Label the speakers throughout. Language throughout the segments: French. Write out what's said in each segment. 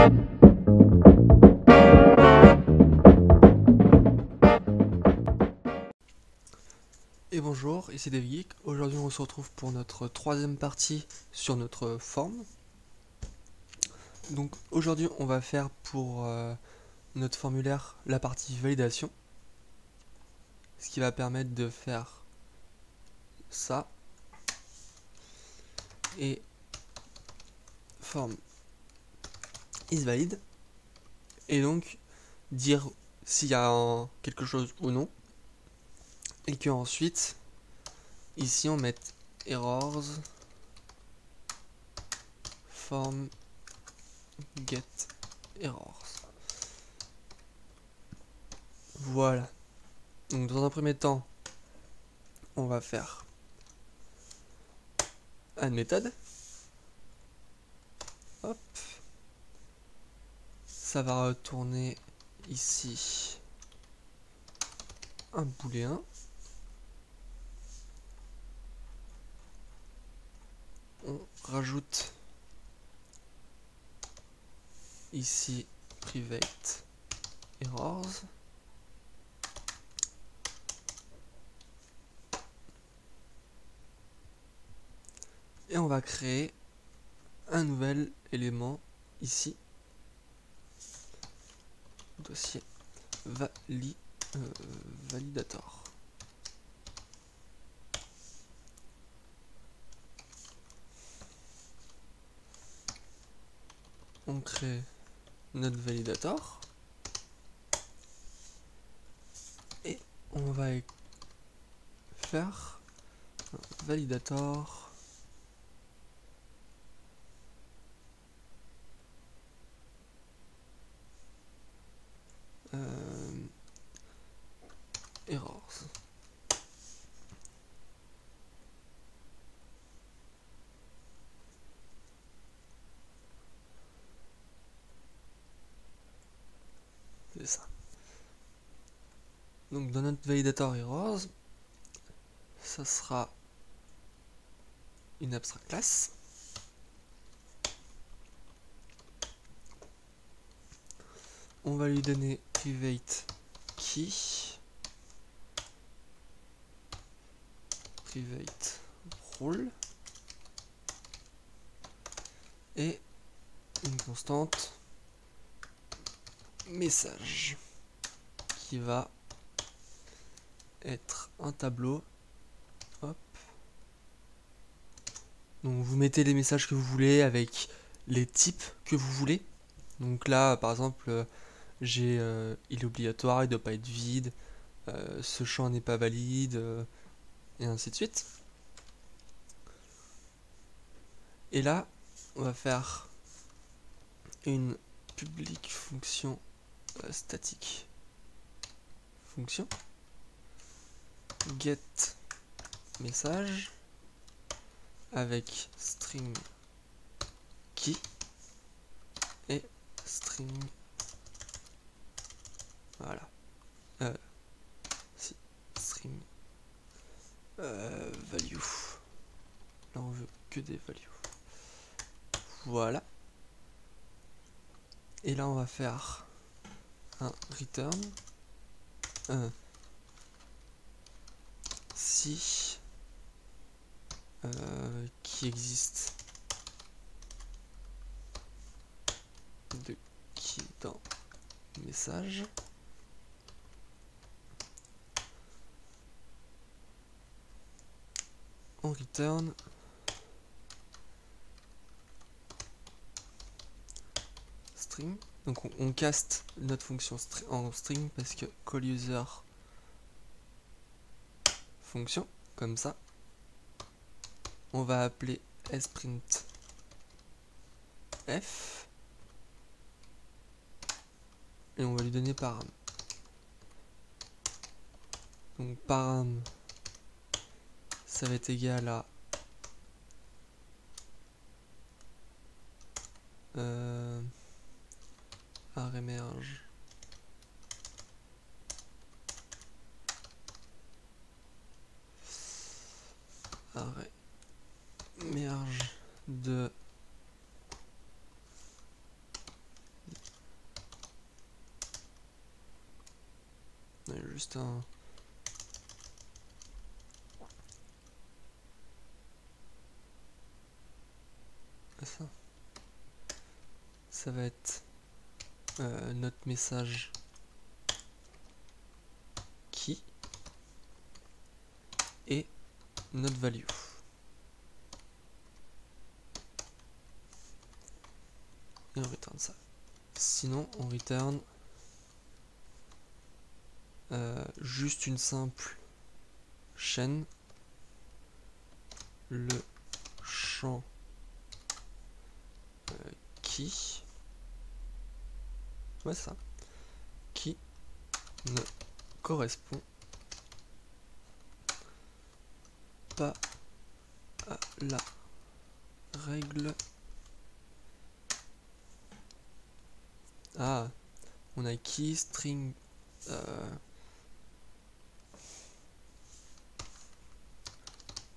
Speaker 1: Et bonjour, ici DevGeek. Aujourd'hui on se retrouve pour notre troisième partie sur notre forme. Donc aujourd'hui on va faire pour notre formulaire la partie validation, ce qui va permettre de faire ça et form isValid, et donc dire s'il y a quelque chose ou non, et que ensuite ici on met errors form get errors. Voilà. Donc dans un premier temps, on va faire add méthode. Hop. Ça va retourner ici un booléen. On rajoute ici private errors. Et on va créer un nouvel élément ici. Dossier validator. On crée notre validator. Et on va faire un validator errors. C'est ça. Donc dans notre validator errors, ça sera une abstract class. On va lui donner private key, private role et une constante message qui va être un tableau. Hop. Donc vous mettez les messages que vous voulez avec les types que vous voulez. Donc là par exemple j'ai il est obligatoire, il ne doit pas être vide, ce champ n'est pas valide, et ainsi de suite. Et là on va faire une public fonction statique fonction get message avec string key et string, voilà, string value. Là on veut que des values. Voilà. Et là on va faire un return si qui existe de qui dans message. On return string. Donc on caste notre fonction en string parce que call user fonction, comme ça. On va appeler sprint f et on va lui donner param. Donc param, ça va être égal à emerge merge de juste un... Ça va être notre message key et notre value. Et on return ça. Sinon, on return juste une simple chaîne, le champ key, ouais ça, qui ne correspond pas à la règle. Ah, on a key, string,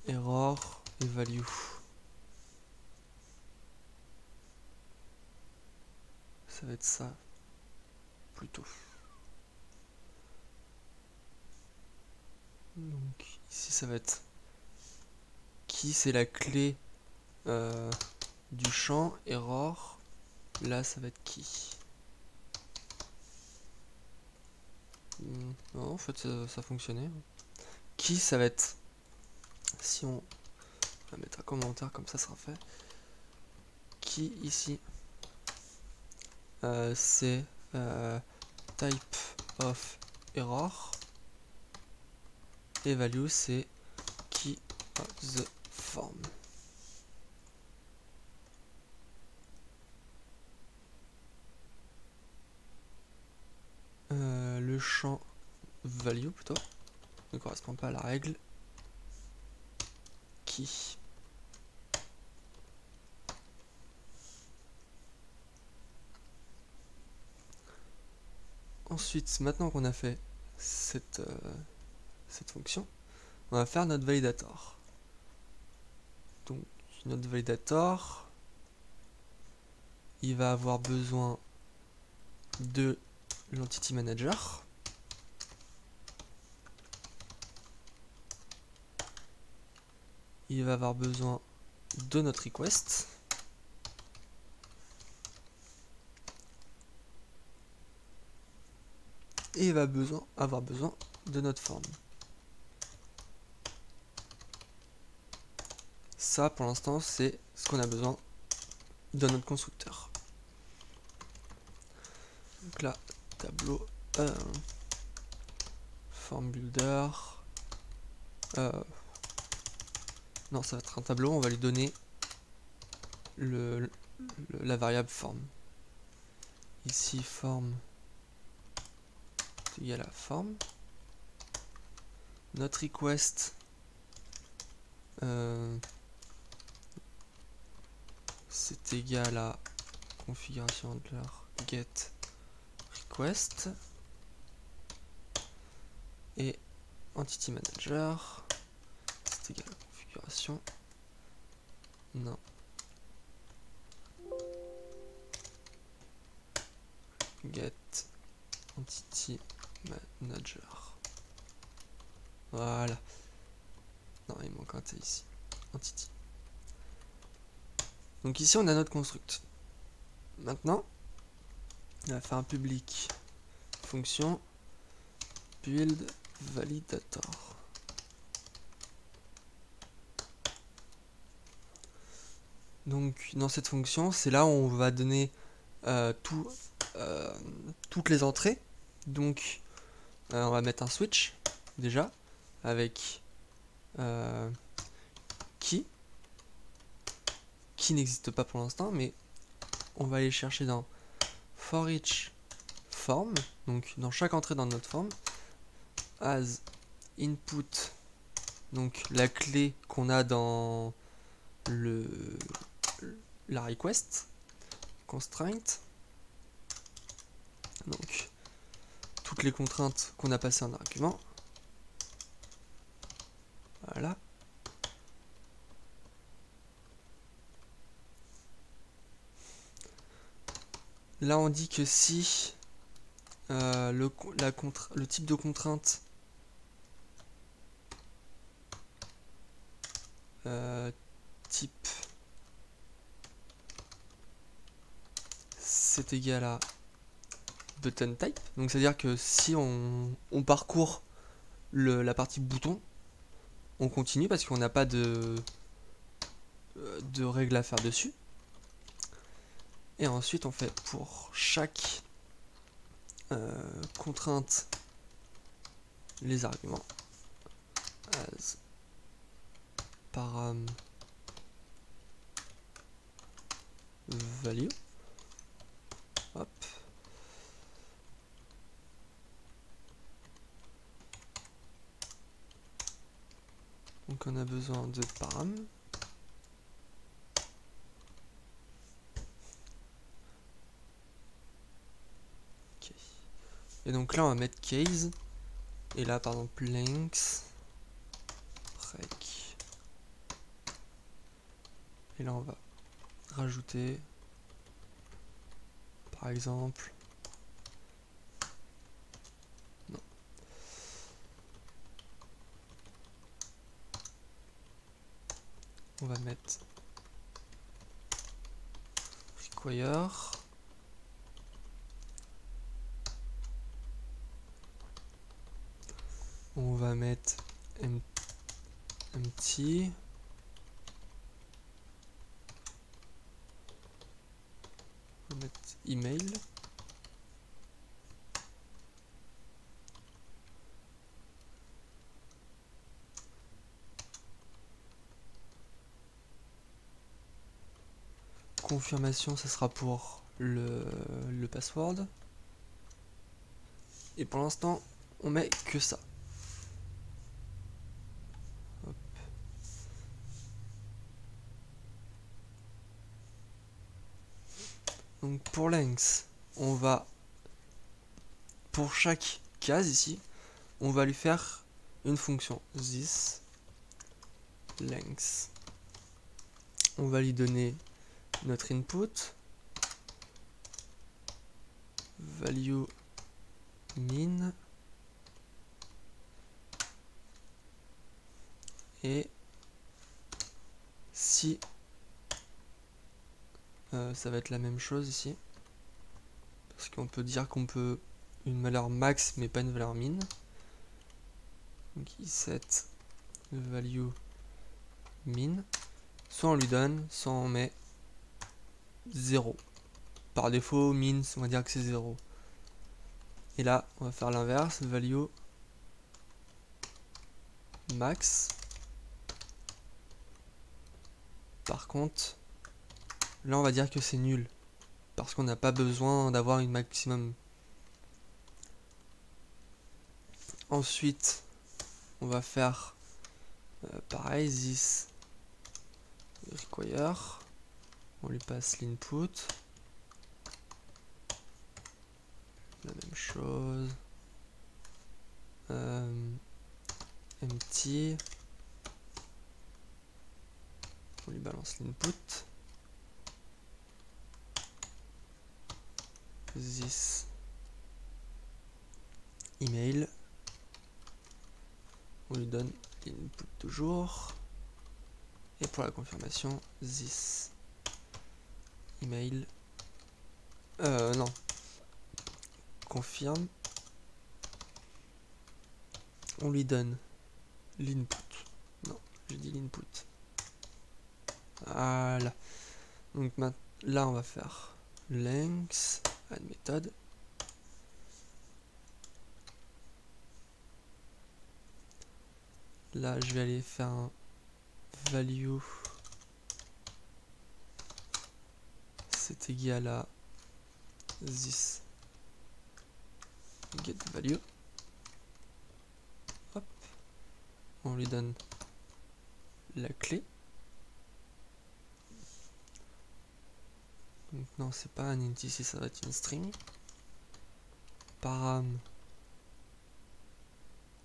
Speaker 1: error et value. Ça va être ça plutôt. Donc ici ça va être key, c'est la clé du champ, error, là ça va être key. Non, en fait ça fonctionnait. Key ça va être, si on va mettre un commentaire comme ça sera fait, key ici c'est type of error et value c'est key of the form. Le champ value plutôt ne correspond pas à la règle key. Ensuite, maintenant qu'on a fait cette fonction, on va faire notre validator. Donc notre validator, il va avoir besoin de l'entity manager. Il va avoir besoin de notre request. Et il va avoir besoin de notre forme. Ça, pour l'instant, c'est ce qu'on a besoin de notre constructeur. Donc là, tableau form builder. Non, ça va être un tableau, on va lui donner la variable form. Ici, form est égal à form. Notre request, c'est égal à configuration handler get request. Et entity manager, c'est égal à configuration non get entity manager. Voilà. Non, il manque un T ici. Entity. Donc ici on a notre construct. Maintenant, on va faire un public fonction build validator. Donc dans cette fonction, c'est là où on va donner toutes les entrées. Donc on va mettre un switch déjà avec qui n'existe pas pour l'instant, mais on va aller chercher dans for each form, donc dans chaque entrée dans notre forme, as input, donc la clé qu'on a dans la request, constraint, donc toutes les contraintes qu'on a passées en argument. Voilà. Là on dit que si le type de contrainte type c'est égal à button type. Donc c'est à dire que si on parcourt la partie bouton, on continue parce qu'on n'a pas de règles à faire dessus. Et ensuite on fait pour chaque contrainte les arguments as param value. Hop. Donc on a besoin de param. Okay. Et donc là on va mettre case. Et là par exemple length rec. Et là on va rajouter par exemple non. On va mettre require. On va mettre empty. On va mettre email. Confirmation, ça sera pour le password. Et pour l'instant, on met que ça. Hop. Donc pour length, on va pour chaque case ici, on va lui faire une fonction this length. On va lui donner notre input value min et si ça va être la même chose ici parce qu'on peut dire qu'on peut une valeur max mais pas une valeur min. Donc il set value min, soit on lui donne, soit on met 0. Par défaut min on va dire que c'est 0. Et là on va faire l'inverse, value max. Par contre là on va dire que c'est nul parce qu'on n'a pas besoin d'avoir une maximum. Ensuite on va faire pareil, this require, on lui passe l'input, la même chose, empty, on lui balance l'input, this email, on lui donne l'input toujours, et pour la confirmation, this email, non, confirme, on lui donne l'input, non, j'ai dit l'input, voilà, donc là on va faire length, add méthode, là je vais aller faire un value c'est égal à this get value. Hop, on lui donne la clé. Donc non, c'est pas un int ici, ça va être une string. Param,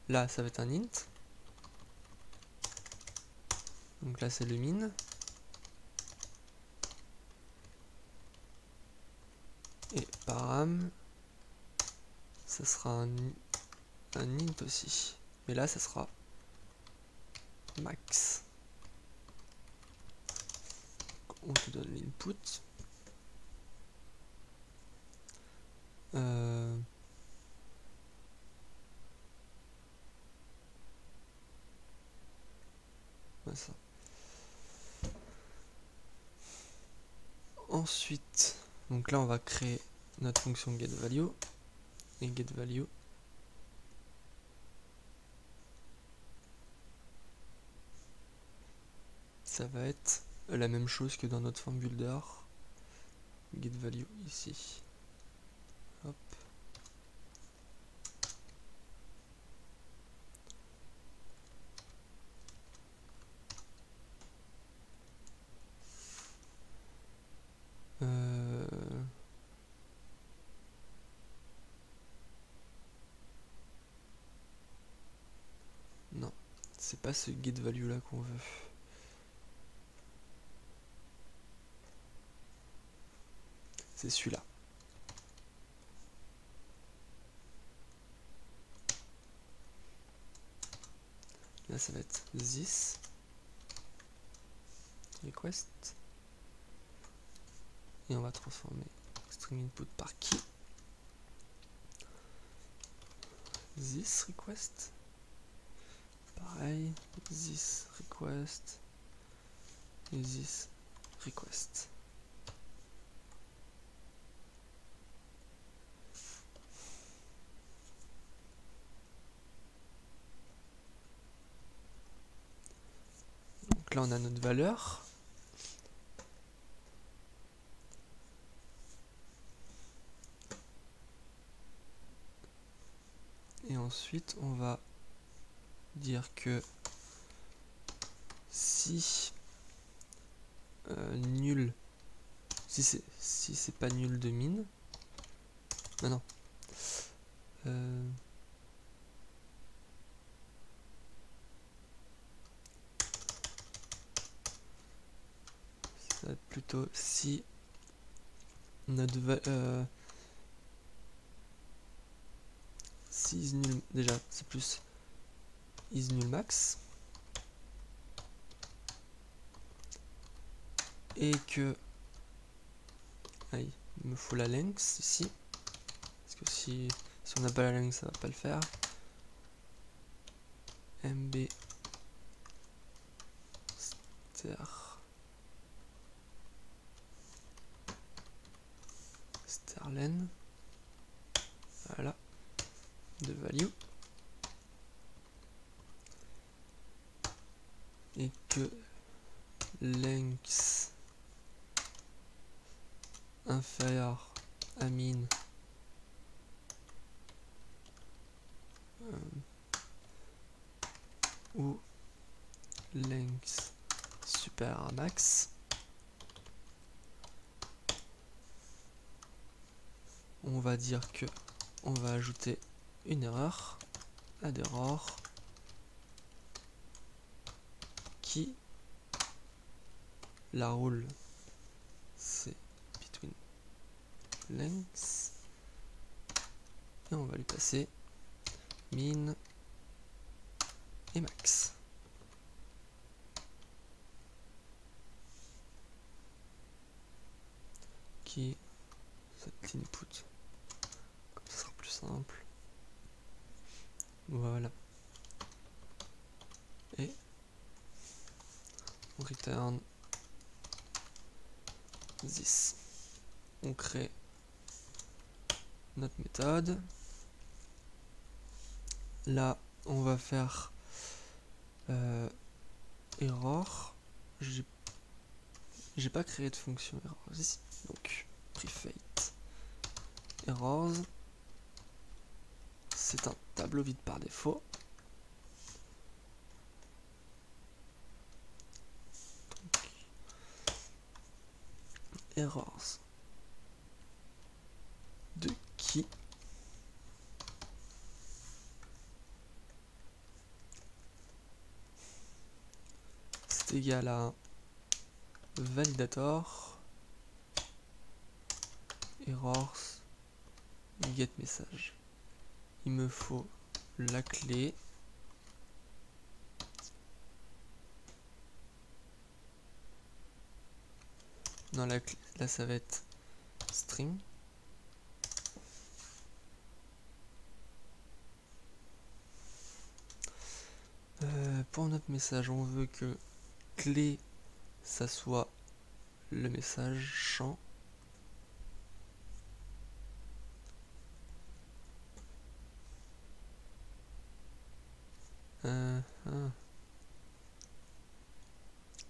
Speaker 1: là ça va être un int. Donc là c'est le min. Et param, ça sera un int aussi. Mais là, ça sera max. On te donne l'input. Ça. Ensuite, donc là on va créer notre fonction getValue et getValue ça va être la même chose que dans notre form builder. GetValue ici. Hop. Non, c'est pas ce getValue là qu'on veut. C'est celui-là. Là ça va être this request et on va transformer string input par key. This request, pareil, this request et this request. Donc là on a notre valeur. Et ensuite on va dire que si nul, si c'est pas nul de min, non, ça va être plutôt si notre si is nul, déjà c'est plus is nul max, et que il me faut la length ici, parce que si on n'a pas la length ça va pas le faire. mb len, voilà, de value, et que length inférieur à min ou length supérieur à max, on va dire que on va ajouter une erreur, add error, qui la rule c'est between lengths, et on va lui passer min et max. Qui cet input, comme ça sera plus simple. Voilà. Et on return this. On crée notre méthode. Là, on va faire error. J'ai pas créé de fonction error ici. Donc, prefate errors. C'est un tableau vide par défaut. Donc, errors de qui c'est égal à un validator errors get message. il me faut la clé. Non, la clé, là ça va être string. Pour notre message, on veut que clé, ça soit le message champ.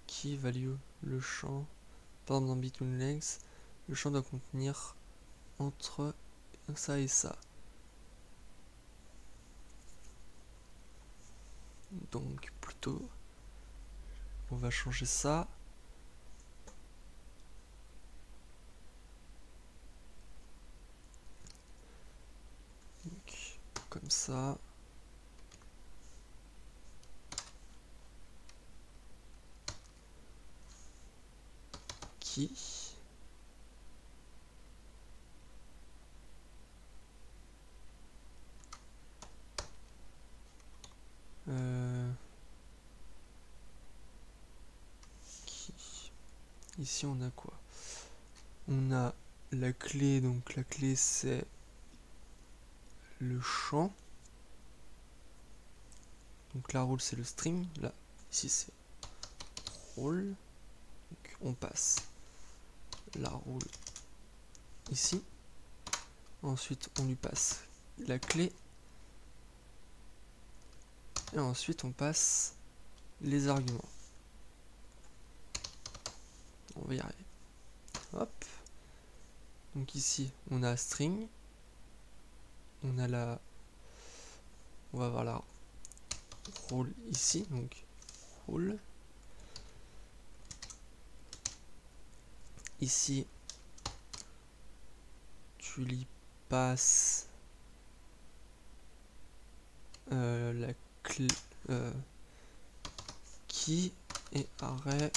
Speaker 1: Key value, le champ. Par exemple dans between legs, le champ doit contenir entre ça et ça. Donc plutôt, on va changer ça. Donc, comme ça. Key. Ici on a quoi? On a la clé, donc la clé c'est le champ. Donc la role c'est le string, là, ici c'est role. Donc on passe la role ici. Ensuite on lui passe la clé. Et ensuite on passe les arguments. On va y arriver. Hop. Donc ici on a string. On a la... On va avoir la role ici. Donc role. Ici tu lui passes la clé key et array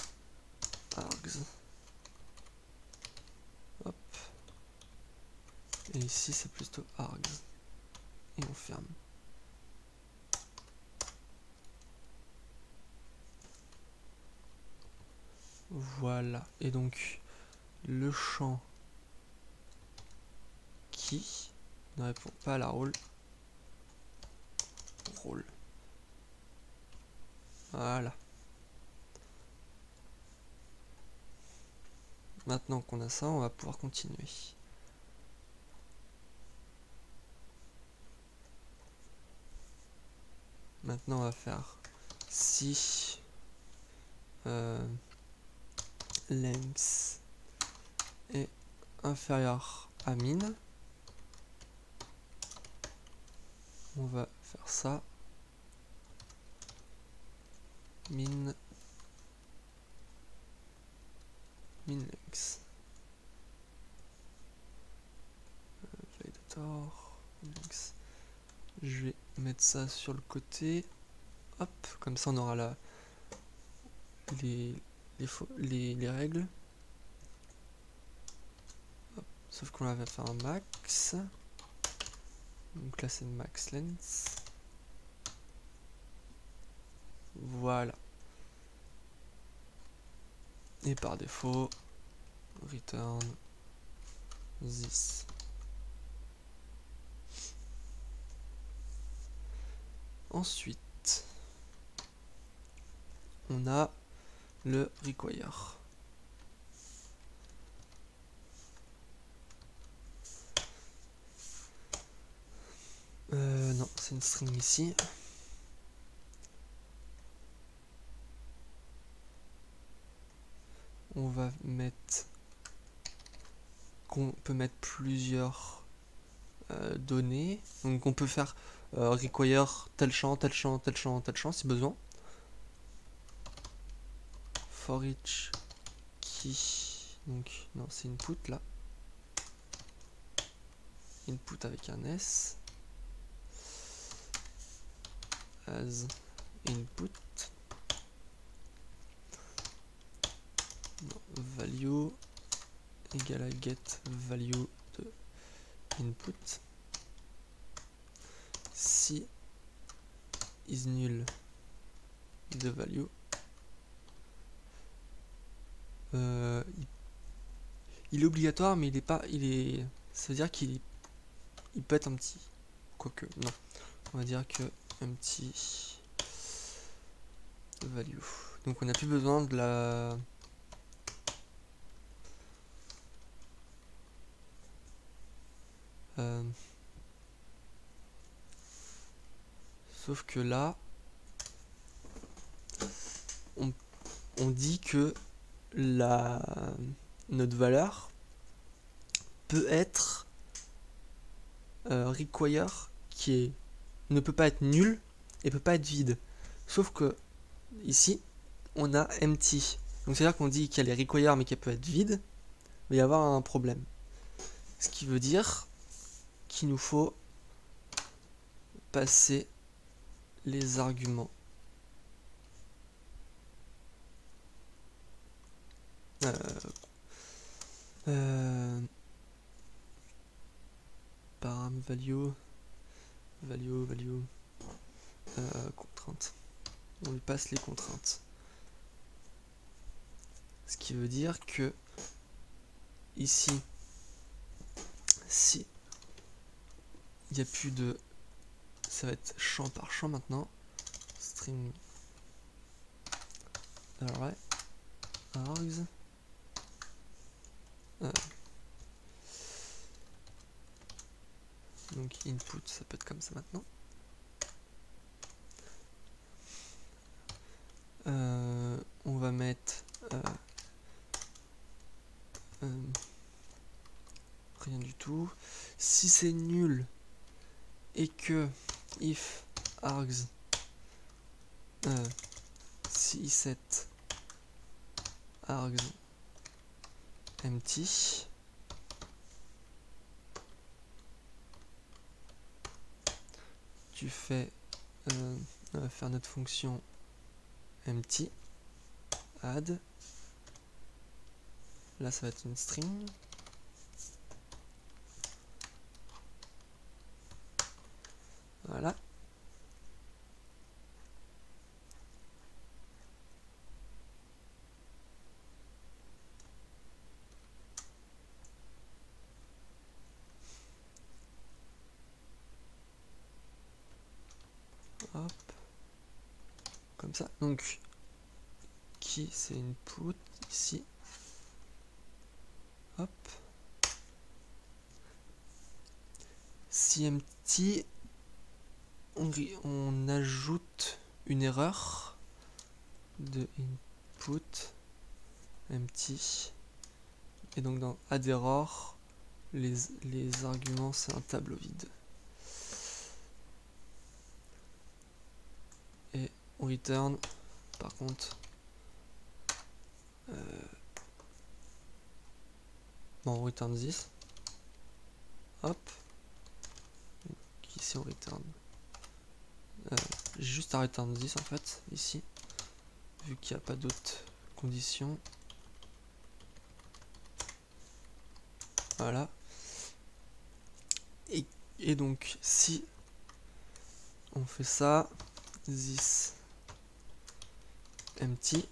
Speaker 1: args. Hop. Et ici c'est plutôt args. Et on ferme. Voilà. Et donc le champ qui ne répond pas à la role. Voilà. Maintenant qu'on a ça, on va pouvoir continuer. Maintenant on va faire si length est inférieur à min. On va faire ça. Min length. Validator length. Je vais mettre ça sur le côté. Hop, comme ça on aura la les règles. Hop, sauf qu'on va faire un max. Donc là c'est max length. Voilà. Et par défaut, return this. Ensuite, on a le require. Non, c'est une string ici. On va mettre qu'on peut mettre plusieurs données. Donc on peut faire require tel champ, tel champ, tel champ, tel champ si besoin. For each key. Donc non, c'est input là. Input avec un S. As input. Value égale à get value de input. si is nul the value, il est obligatoire, mais il est pas, ça veut dire qu'il peut être un petit, quoique non, on va dire que un petit value. Donc on n'a plus besoin de la sauf que là on dit que notre valeur peut être require, ne peut pas être nul et peut pas être vide. Sauf que ici on a empty. Donc c'est à dire qu'on dit qu'elle est require mais qu'elle peut être vide, mais il va y avoir un problème. Ce qui veut dire qu'il nous faut passer les arguments. Param value contrainte. On lui passe les contraintes. Ce qui veut dire que ici, si il n'y a plus de, ça va être champ par champ maintenant. String array args donc input, ça peut être comme ça maintenant. On va mettre rien du tout. Si c'est nul et que if args si set args empty, tu fais on va faire notre fonction empty add, là ça va être une string, voilà. Hop, comme ça. Donc qui c'est input ici. Hop. Si empty, on ajoute une erreur de input empty, et donc dans add error, les arguments c'est un tableau vide. Et on return par contre bon, on return this. Hop. Donc ici on return j'ai juste à return this en fait ici, vu qu'il n'y a pas d'autres conditions. Voilà. Et donc si on fait ça, this empty,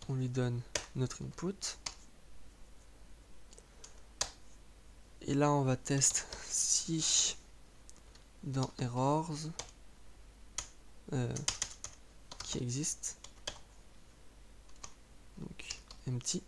Speaker 1: on lui donne notre input. Et là on va tester si dans errors qui existe, donc empty,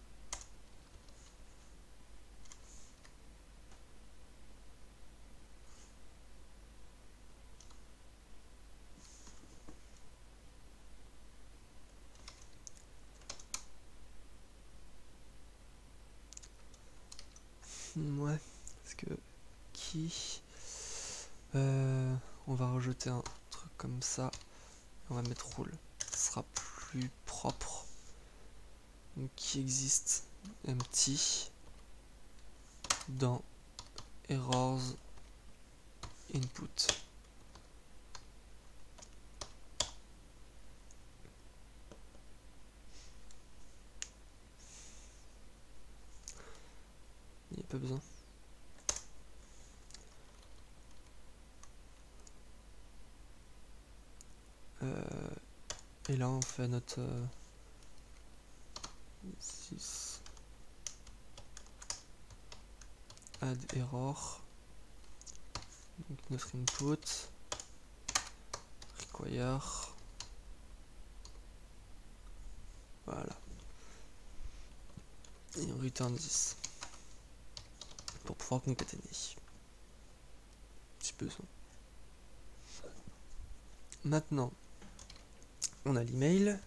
Speaker 1: ouais, parce que qui on va rajouter un truc comme ça, on va mettre rule, ce sera plus propre. Donc qui existe empty dans errors input. Il n'y a pas besoin. Et là on fait notre 6 add error, donc notre input require, voilà, et on return 10 pour pouvoir concaténer si besoin. Maintenant on a l'email.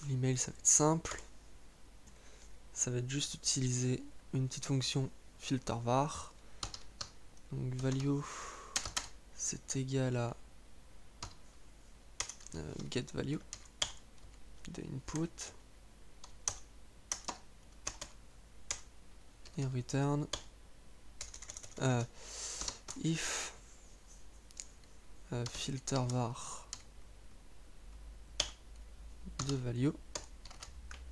Speaker 1: L'email ça va être simple, ça va être juste utiliser une petite fonction filter var, donc value c'est égal à get value de input et return if filter var de value,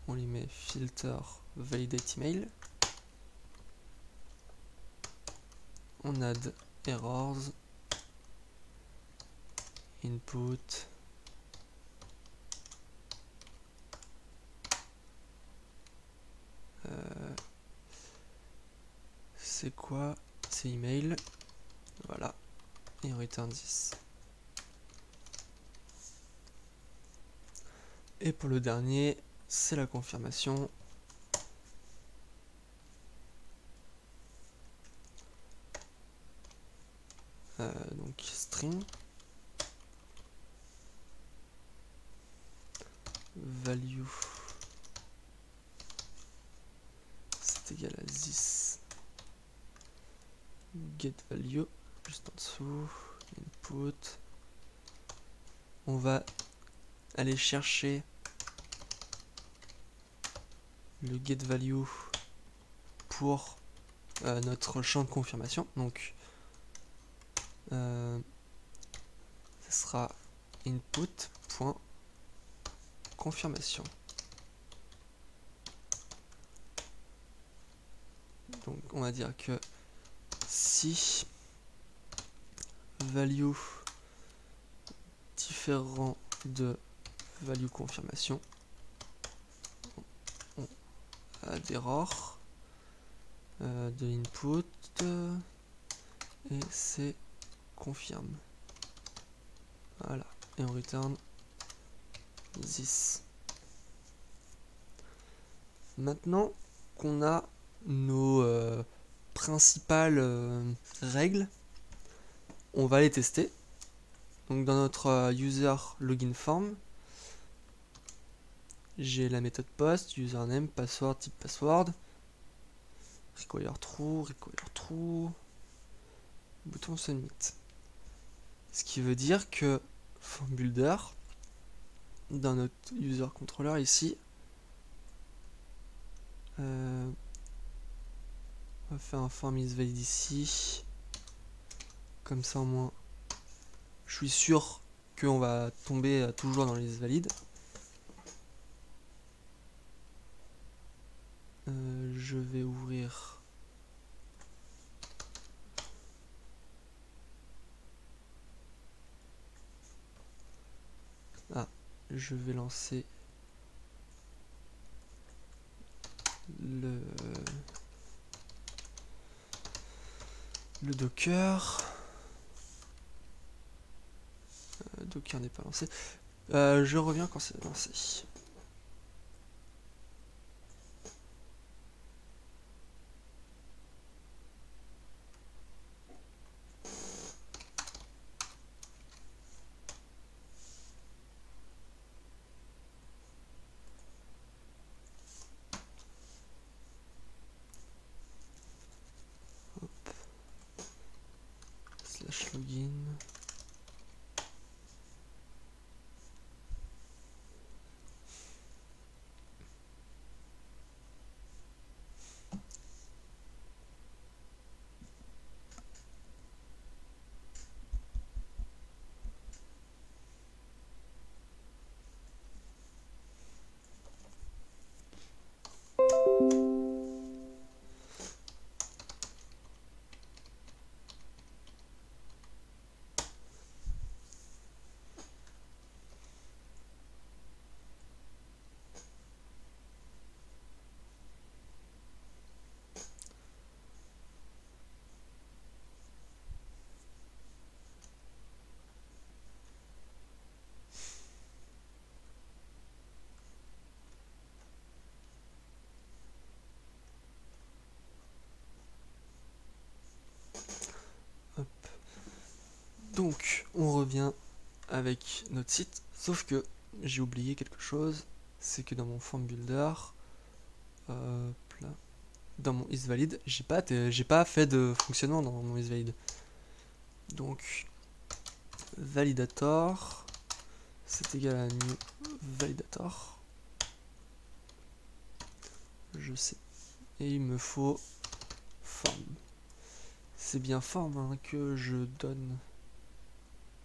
Speaker 1: on lui met filter validate email, on add errors input c'est quoi, c'est email, voilà, et on return 10. Et pour le dernier, c'est la confirmation. Donc string value c'est égal à this get value, juste en dessous, input, on va aller chercher le get value pour notre champ de confirmation, donc ce sera input.confirmation. Donc on va dire que si value différent de value confirmation, on a d'erreur de input et c'est confirme. Voilà, et on return this. Maintenant qu'on a nos principales règles, on va les tester. Donc dans notre user login form, j'ai la méthode post, username, password, type password, require true, bouton submit. Ce qui veut dire que form builder, dans notre user controller ici, on va faire un form is valid ici, comme ça au moins je suis sûr qu'on va tomber toujours dans les valides. Je vais ouvrir je vais lancer le Docker. Docker n'est pas lancé. Je reviens quand c'est lancé. Login. Donc on revient avec notre site, sauf que j'ai oublié quelque chose, c'est que dans mon form builder, dans mon isValid, j'ai pas fait de fonctionnement dans mon isValid. Donc validator, c'est égal à new validator. Je sais. Et il me faut form. C'est bien form hein, que je donne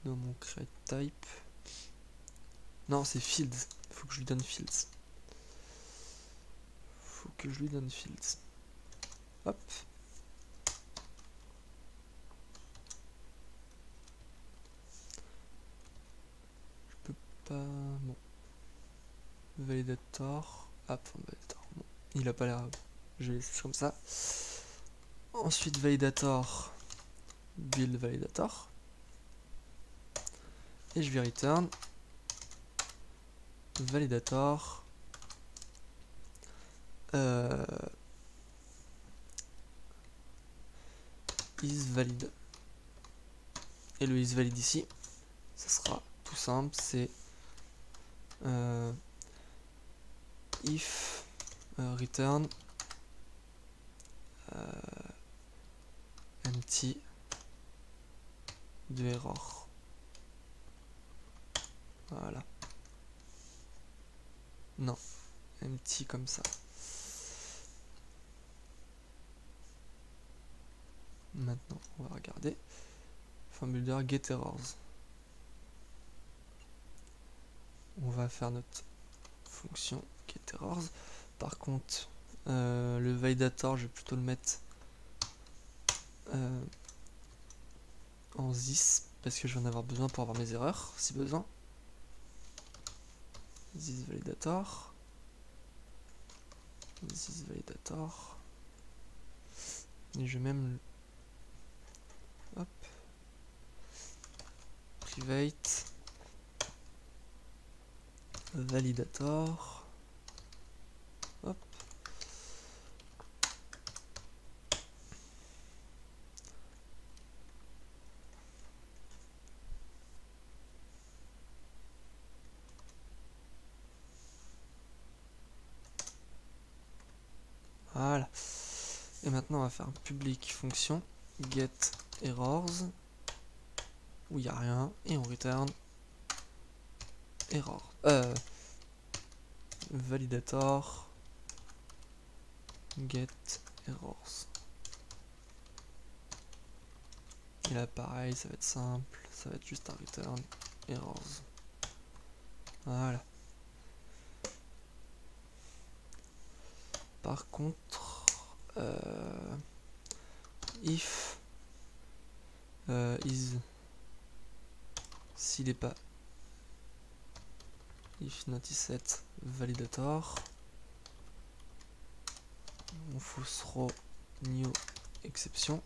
Speaker 1: dans mon create type. Non, c'est fields. Faut que je lui donne fields. Faut que je lui donne fields. Hop. Je peux pas. Bon. Validator. Ah, validator. Bon. Il a pas l'air. Je vais laisser comme ça. Ensuite, validator. Build validator. Et je vais return. Validator. IsValid. Et le isValid ici, ça sera tout simple, c'est if return empty de error. Voilà. Non, empty comme ça. Maintenant, on va regarder. Form builder get errors. On va faire notre fonction get errors. Par contre, le validator, je vais plutôt le mettre en this parce que je vais en avoir besoin pour avoir mes erreurs si besoin. This validator. This validator. Et je vais même hop private validator. Hop. Voilà. Et maintenant on va faire un public fonction get errors où il n'y a rien et on return error. Validator get errors. Et là pareil, ça va être simple, ça va être juste un return errors. Voilà. Par contre, if is s'il n'est pas if not set validator, on faut throw new exception.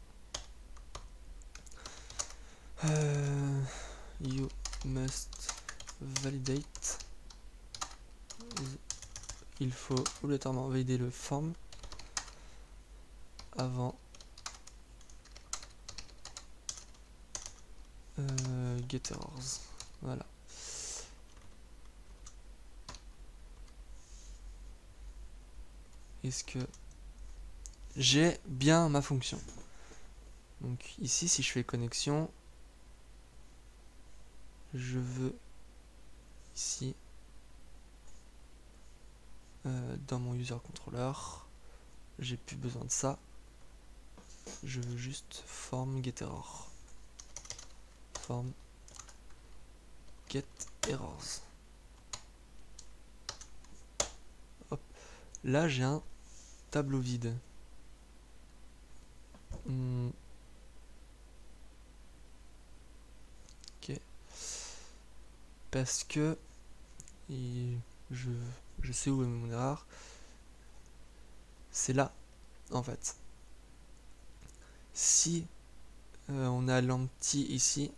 Speaker 1: You must validate. Il faut obligatoirement valider le form avant get errors. Voilà. Est-ce que j'ai bien ma fonction? Donc ici, si je fais connexion, je veux ici dans mon user controller, j'ai plus besoin de ça. Je veux juste form get error. Form get errors. Hop. Là j'ai un tableau vide. Ok. Parce que je sais où est mon erreur. C'est là, en fait. Si on a l'empty ici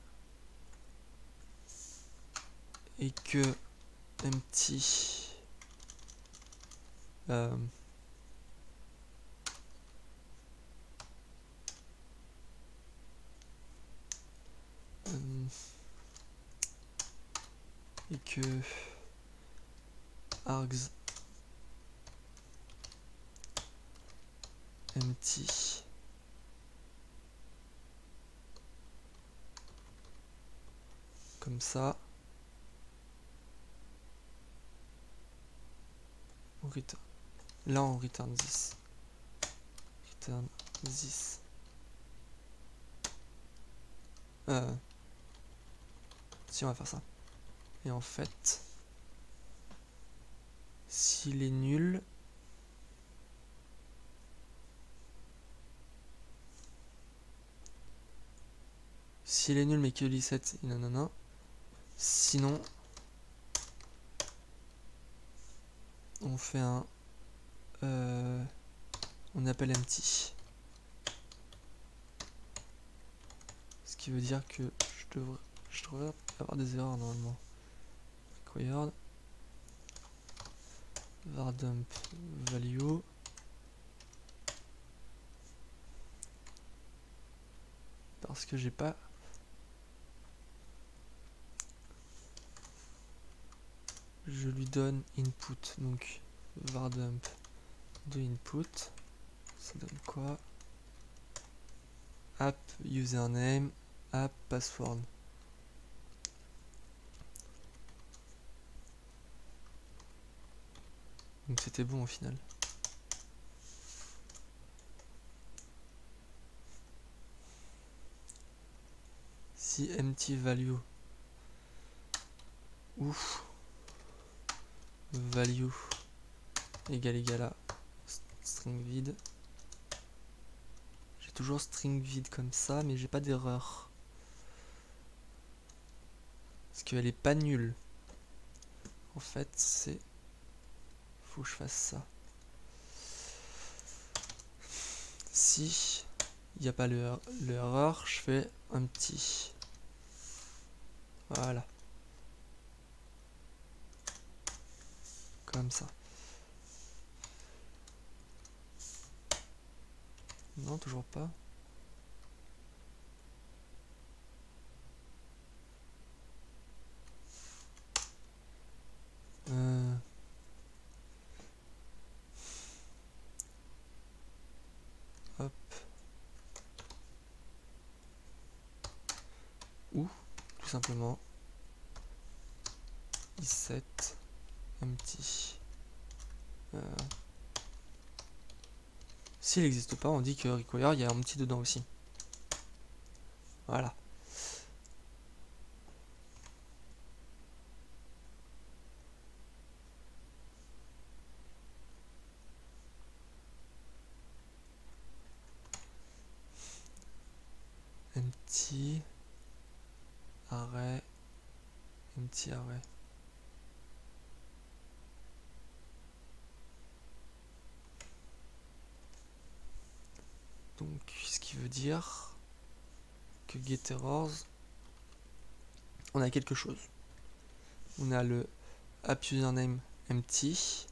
Speaker 1: et que empty et que args empty comme ça, on return. Là on return this. Return this. Si, on va faire ça. Et en fait, s'il est nul, mais que lit7, non. Sinon, on fait un on appelle empty. Ce qui veut dire que je devrais avoir des erreurs normalement. Required var dump value parce que j'ai pas je lui donne input, donc var dump de input, ça donne quoi? App username, app password. Donc c'était bon au final. Si empty value ou value égale à string vide, j'ai toujours string vide comme ça, mais j'ai pas d'erreur. Parce qu'elle est pas nulle. En fait, c'est... faut que je fasse ça. Si il n'y a pas l'erreur, je fais un petit. Voilà. Comme ça. Non, toujours pas. Hop. Ou, tout simplement, is7 empty. S'il n'existe pas, on dit que require, il y a un petit dedans aussi. Voilà. Empty array, empty array. Donc, ce qui veut dire que getErrors, on a quelque chose. On a le app username empty.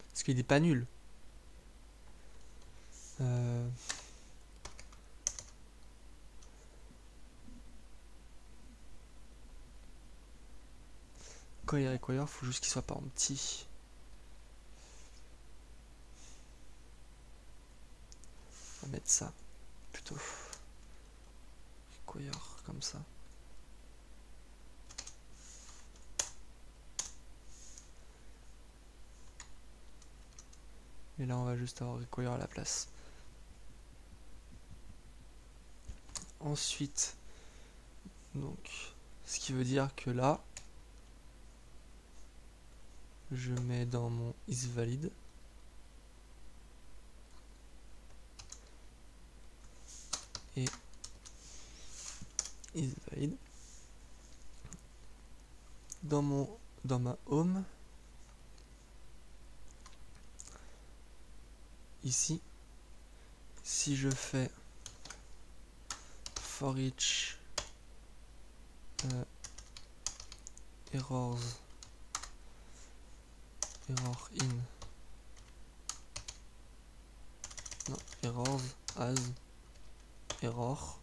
Speaker 1: Parce qu'il n'est pas nul. Quand il require, faut juste qu'il soit pas en petit. On va mettre ça plutôt. Require comme ça. Et là on va juste avoir require à la place. Ensuite, donc, ce qui veut dire que là, je mets dans mon isValid et isValid dans ma home. Ici, si je fais for each error in, non, errors as error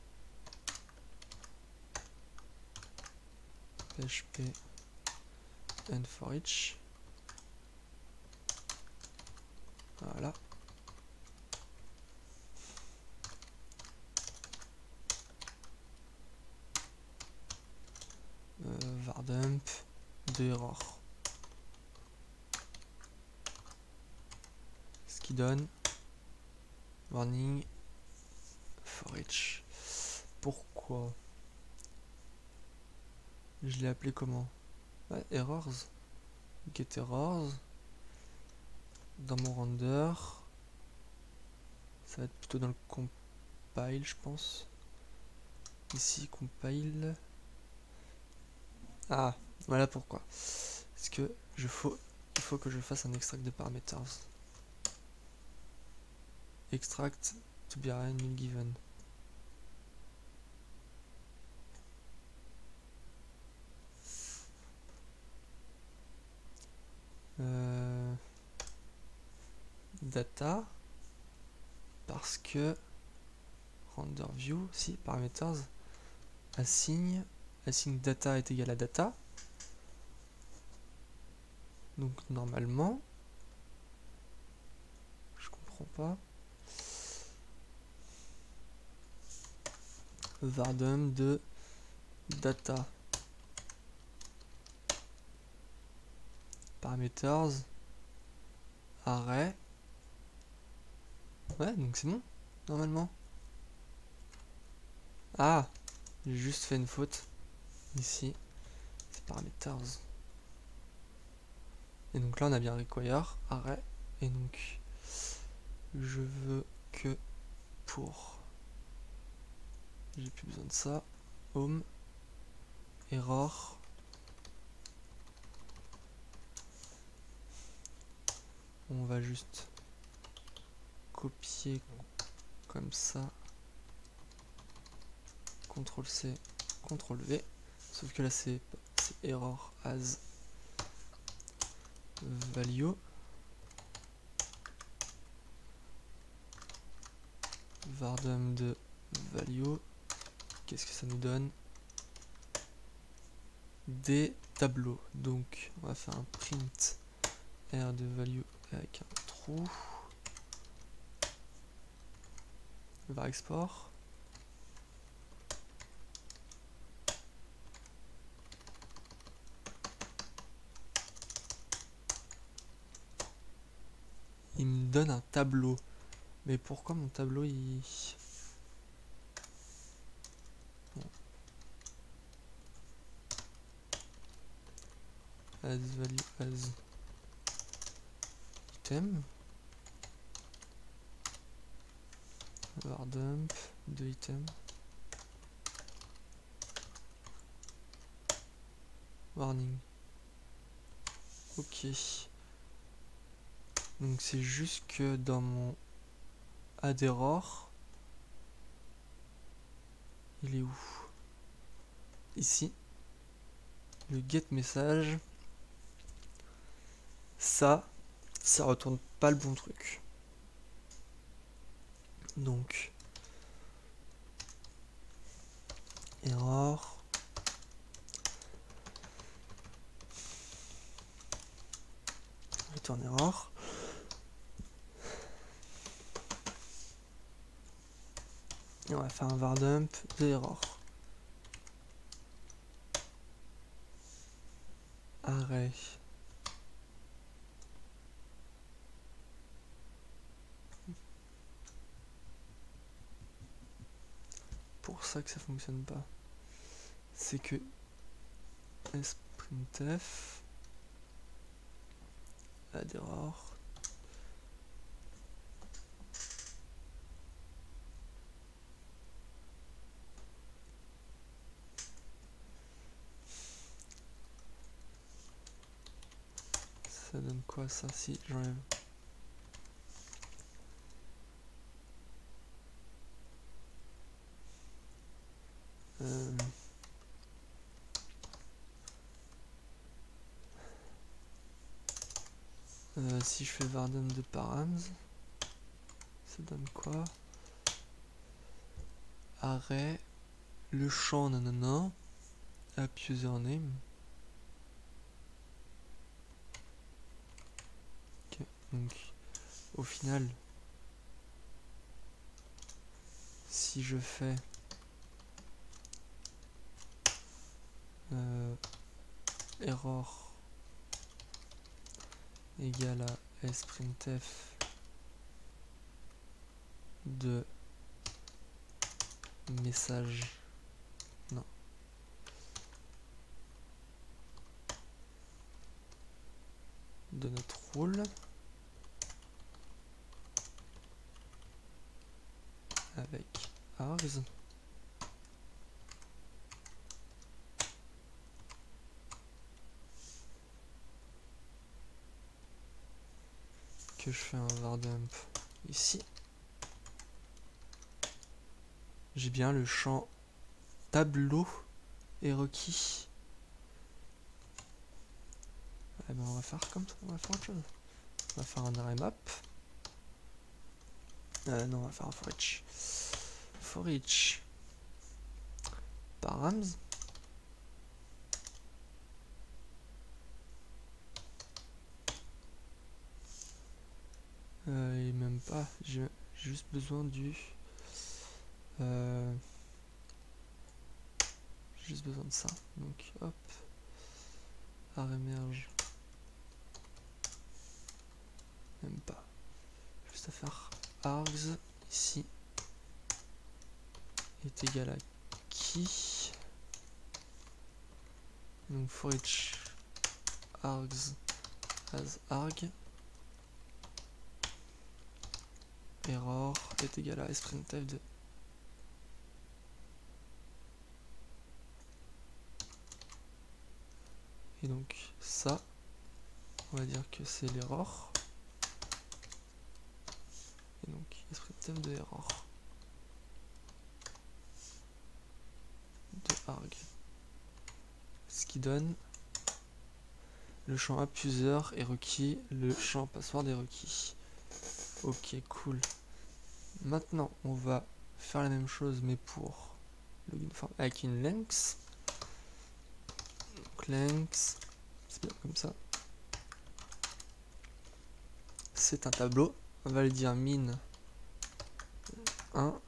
Speaker 1: php and for each, voilà. Var dump de error, ce qui donne warning for each. Pourquoi je l'ai appelé comment? Ouais, errors, get errors. Dans mon render, ça va être plutôt dans le compile, je pense. Ici, compile. Ah, voilà pourquoi. Parce que il faut que je fasse un extract de parameters. Extract to be new given. Data, parce que render view, si parameters, assign data est égal à data. Donc normalement, je comprends pas. Vardum de data parameters array. Ouais, donc c'est bon normalement. Ah, j'ai juste fait une faute ici, c'est parameters. Et donc là on a bien require array, et donc je veux que pour, j'ai plus besoin de ça, home error, on va juste copier comme ça, CTRL C, CTRL V, sauf que là c'est error as value, vardum de value, qu'est-ce que ça nous donne? Des tableaux. Donc on va faire un print r de value avec un trou, var export, il me donne un tableau. Mais pourquoi mon tableau il... Bon. As value as item, var dump de item, warning. Ok. Donc c'est juste que dans mon add error, il est où? Ici. Le get message, ça retourne pas le bon truc. Donc error, return error, et on va faire un var dump de error, array pour ça que ça fonctionne pas, c'est que sprintf add error, ça donne quoi ça si j'enlève Si je fais vardum de params, ça donne quoi? Arrêt, le champ nanana, app username. Ok, donc au final, si je fais error égale à sprintf de message, non, de notre rôle avec args, que je fais un var dump ici, j'ai bien le champ tableau est requis. Eh ben on va faire comme ça, on va faire autre chose. On va faire un array map. Non, on va faire un for each. For each params. Et même pas, j'ai juste besoin du juste besoin de ça. Donc hop, array merge, même pas, juste à faire args ici est égal à qui, donc for each args as arg, error est égal à sprintf de et donc ça on va dire que c'est l'erreur et donc sprintf de error de arg, ce qui donne le champ app-user est requis, le champ password est requis. Ok, cool. Maintenant, on va faire la même chose, mais pour login form avec une length. Donc length, c'est bien comme ça. C'est un tableau. On va le dire min 1.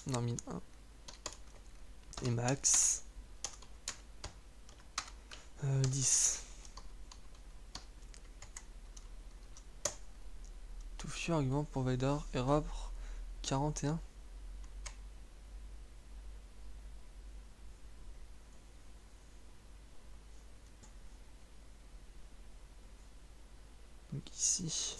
Speaker 1: Non, min 1. Et max 10. Tout few argument provider error 41. Donc ici.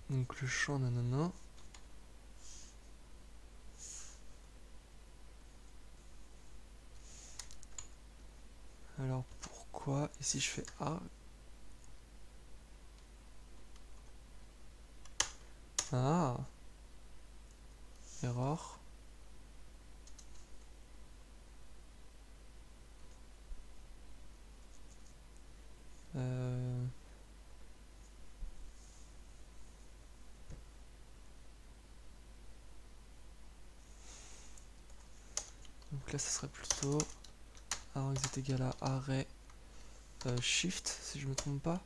Speaker 1: Donc le champ nanana. Alors pourquoi, et si je fais A, ah, error, donc là ça serait plutôt args est égal à array shift si je me trompe pas,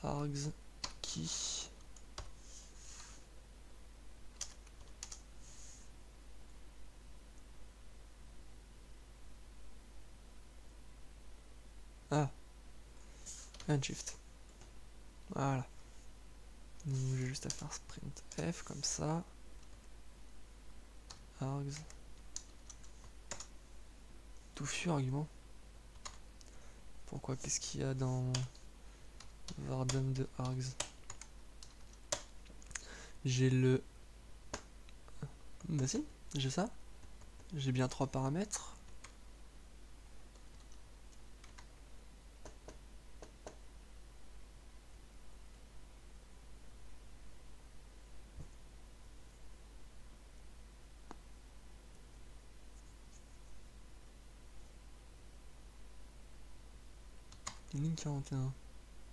Speaker 1: args qui ah un shift, voilà. Donc j'ai juste à faire sprint f comme ça, args tout few argument. Pourquoi, qu'est-ce qu'il y a dans vardum de args? J'ai le... Bah si, j'ai ça. J'ai bien 3 paramètres. Ligne 41.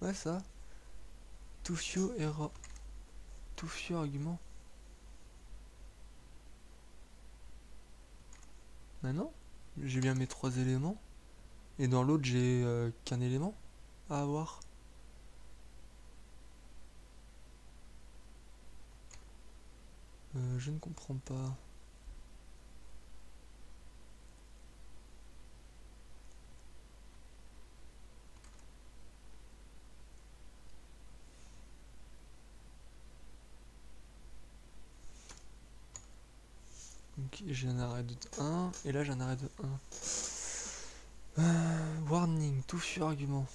Speaker 1: Ouais, ça. Too few error. Too few arguments. Bah non. J'ai bien mes 3 éléments. Et dans l'autre, j'ai qu'un élément à avoir. Je ne comprends pas. Donc j'ai un arrêt de 1 et là j'ai un arrêt de 1. Warning, tout fut argument.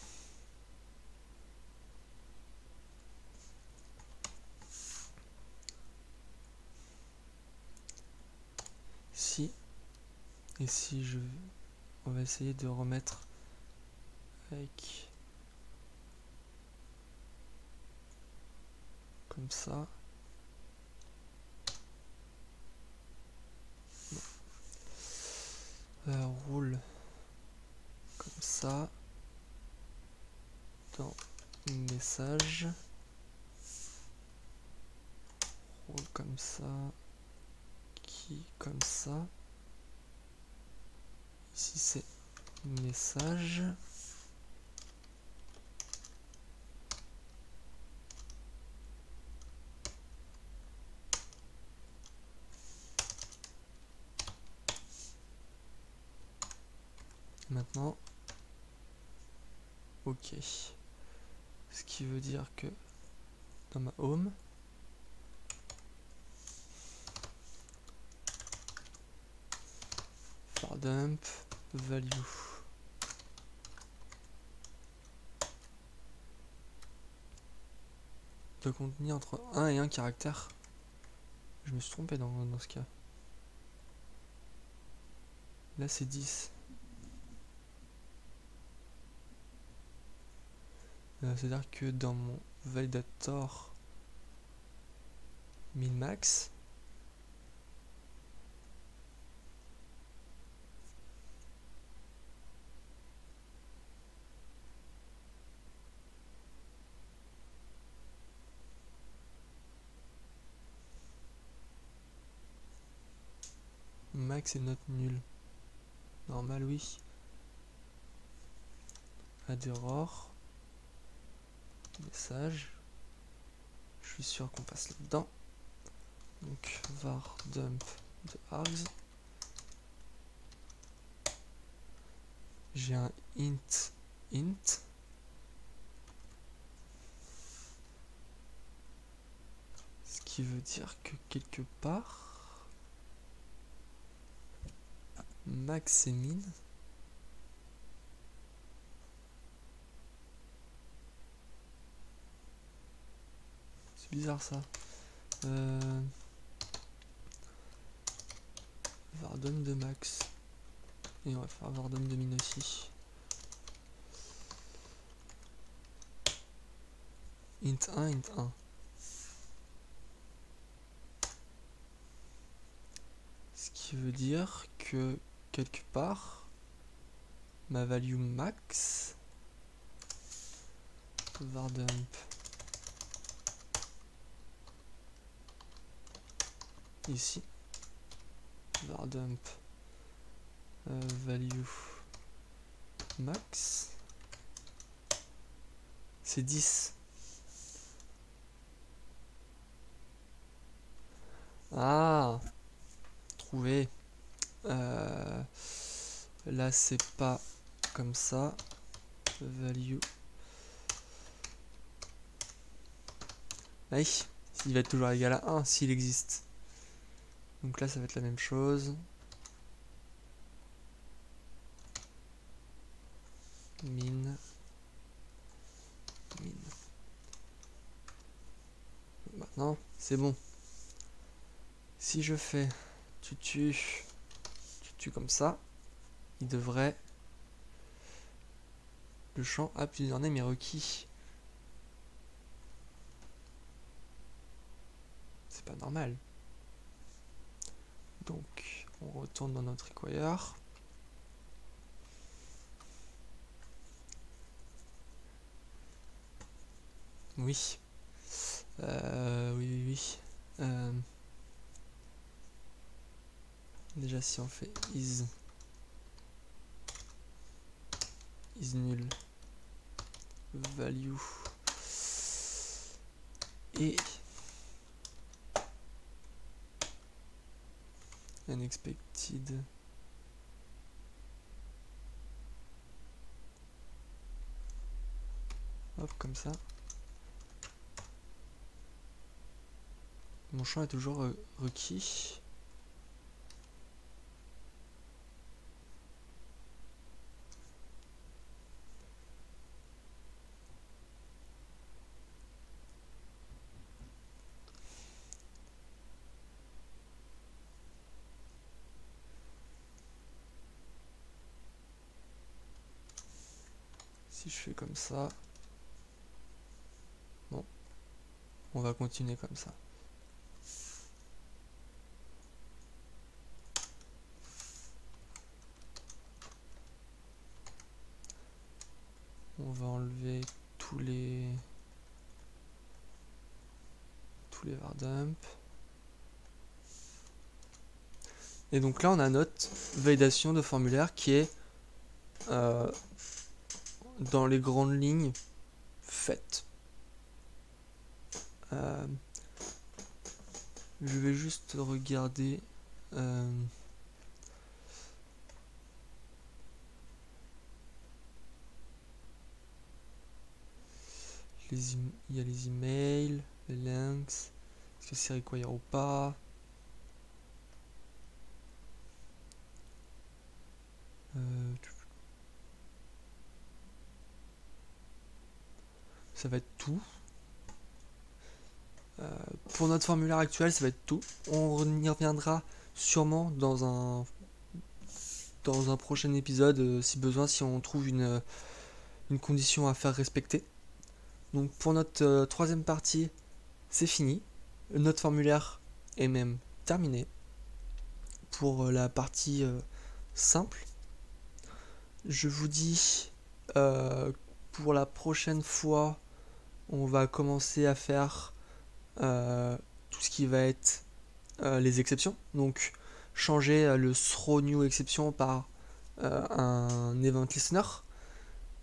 Speaker 1: Si et si je... On va essayer de remettre avec... Comme ça. Roule comme ça dans message, roule comme ça, qui comme ça, ici c'est message, maintenant ok, ce qui veut dire que dans ma home var dump value doit contenir entre 1 et 1 caractère. Je me suis trompé dans ce cas. Là c'est 10. C'est-à-dire que dans mon validator min-max, max est note nulle. Normal, oui. Add error. Message. Je suis sûr qu'on passe là-dedans. Donc var dump de args. J'ai un int. Ce qui veut dire que quelque part, max et min. C'est bizarre ça. Var dump de max. Et on va faire var dump de min aussi. Int 1, int 1. Ce qui veut dire que quelque part, ma value max, var dump ici, var dump value max, c'est 10. Ah, trouvé. Là c'est pas comme ça. Value. Aïe, il va être toujours égal à 1 s'il existe. Donc là ça va être la même chose. Min. Maintenant, c'est bon. Si je fais tutu comme ça, il devrait... Le champ a plusieurs names est requis. C'est pas normal. Donc, on retourne dans notre require. Oui. Oui. Déjà, si on fait is nul value et unexpected hop comme ça, mon champ est toujours requis. Si je fais comme ça, bon, on va continuer comme ça. On va enlever tous les vardump. Et donc là on a notre validation de formulaire qui est dans les grandes lignes faite. Je vais juste regarder il y a les emails, les links, est-ce que c'est require ou pas. Ça va être tout. Pour notre formulaire actuel, ça va être tout. On y reviendra sûrement dans un prochain épisode, si besoin, si on trouve une condition à faire respecter. Donc pour notre troisième partie, c'est fini. Notre formulaire est même terminé. Pour la partie simple, je vous dis pour la prochaine fois, on va commencer à faire tout ce qui va être les exceptions. Donc changer le throw new exception par un event listener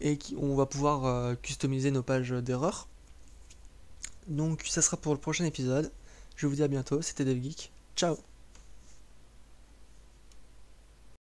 Speaker 1: et on va pouvoir customiser nos pages d'erreur. Donc ça sera pour le prochain épisode. Je vous dis à bientôt, c'était DevGeek. Ciao.